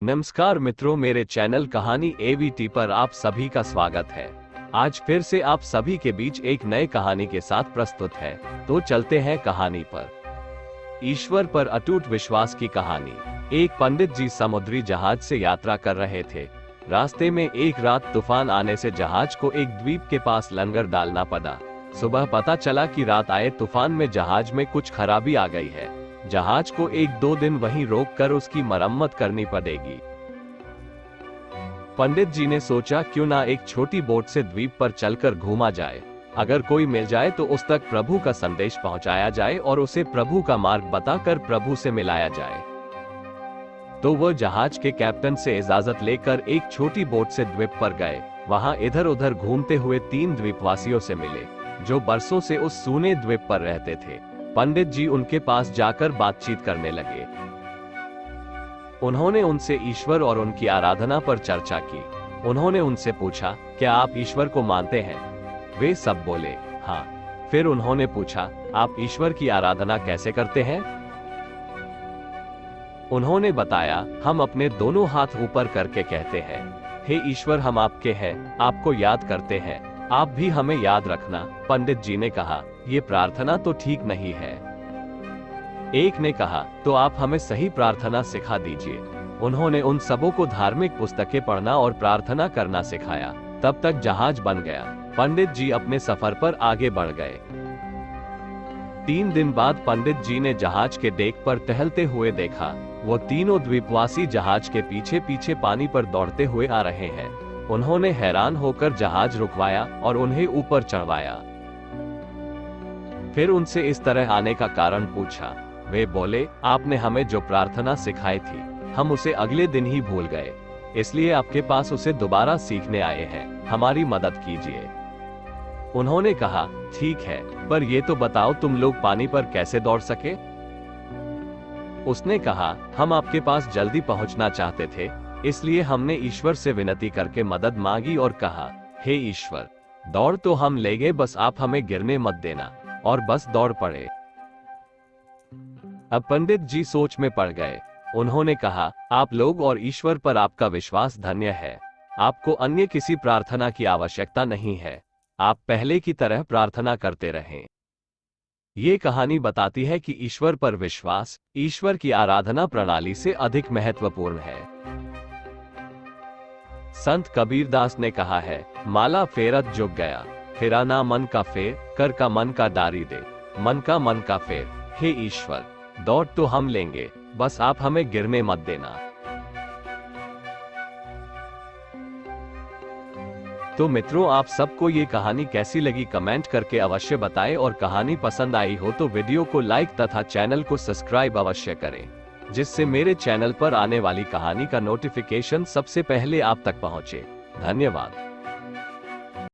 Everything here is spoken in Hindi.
नमस्कार मित्रों, मेरे चैनल कहानी एवीटी पर आप सभी का स्वागत है। आज फिर से आप सभी के बीच एक नए कहानी के साथ प्रस्तुत है। तो चलते हैं कहानी पर। ईश्वर पर अटूट विश्वास की कहानी। एक पंडित जी समुद्री जहाज से यात्रा कर रहे थे। रास्ते में एक रात तूफान आने से जहाज को एक द्वीप के पास लंगर डालना पड़ा। सुबह पता चला कि रात आए तूफान में जहाज में कुछ खराबी आ गई है। जहाज को 1-2 दिन वहीं रोककर उसकी मरम्मत करनी पड़ेगी। पंडित जी ने सोचा क्यों ना एक छोटी बोट से द्वीप पर चलकर घूमा जाए। अगर कोई मिल जाए तो उस तक प्रभु का संदेश पहुंचाया जाए और उसे प्रभु का मार्ग बताकर प्रभु से मिलाया जाए। तो वह जहाज के कैप्टन से इजाजत लेकर एक छोटी बोट से द्वीप पर गए। वहां इधर उधर घूमते हुए 3 द्वीपवासियों से मिले, जो बरसों से उस सूने द्वीप पर रहते थे। पंडित जी उनके पास जाकर बातचीत करने लगे। उन्होंने उनसे ईश्वर और उनकी आराधना पर चर्चा की। उन्होंने उनसे पूछा, क्या आप ईश्वर को मानते हैं? वे सब बोले, हाँ। फिर उन्होंने पूछा, आप ईश्वर की आराधना कैसे करते हैं? उन्होंने बताया, हम अपने दोनों हाथ ऊपर करके कहते हैं, हे ईश्वर, हम आपके हैं, आपको याद करते हैं, आप भी हमें याद रखना। पंडित जी ने कहा, ये प्रार्थना तो ठीक नहीं है। एक ने कहा, तो आप हमें सही प्रार्थना सिखा दीजिए। उन्होंने उन सबों को धार्मिक पुस्तकें पढ़ना और प्रार्थना करना सिखाया। तब तक जहाज बन गया। पंडित जी अपने सफर पर आगे बढ़ गए। 3 दिन बाद पंडित जी ने जहाज के डेक पर टहलते हुए देखा। वो तीनों द्वीपवासी जहाज के पीछे पीछे पानी पर दौड़ते हुए आ रहे हैं। उन्होंने हैरान होकर जहाज रुकवाया और उन्हें ऊपर चढ़वाया। फिर उनसे इस तरह आने का कारण पूछा। वे बोले, आपने हमें जो प्रार्थना सिखाई थी, हम उसे अगले दिन ही भूल गए, इसलिए आपके पास उसे दोबारा सीखने आए हैं। हमारी मदद कीजिए। उन्होंने कहा, ठीक है, पर ये तो बताओ तुम लोग पानी पर कैसे दौड़ सके? उसने कहा, हम आपके पास जल्दी पहुंचना चाहते थे, इसलिए हमने ईश्वर से विनती करके मदद मांगी और कहा, हे ईश्वर, दौड़ तो हम ले गए, बस आप हमें गिरने मत देना। और बस दौड़ पड़े। अब पंडित जी सोच में पड़ गए। उन्होंने कहा, आप लोग और ईश्वर पर आपका विश्वास धन्य है। आपको अन्य किसी प्रार्थना की आवश्यकता नहीं है। आप पहले की तरह प्रार्थना करते रहें। ये कहानी बताती है कि ईश्वर पर विश्वास ईश्वर की आराधना प्रणाली से अधिक महत्वपूर्ण है। संत कबीरदास ने कहा है, माला फेरत जुग गया, फेरा ना मन का फेर, कर का मन का डारी दे, मन का फेर। हे ईश्वर, दौड़ तो हम लेंगे, बस आप हमें गिरने मत देना। तो मित्रों, आप सबको ये कहानी कैसी लगी कमेंट करके अवश्य बताएं, और कहानी पसंद आई हो तो वीडियो को लाइक तथा चैनल को सब्सक्राइब अवश्य करें, जिससे मेरे चैनल पर आने वाली कहानी का नोटिफिकेशन सबसे पहले आप तक पहुंचे। धन्यवाद।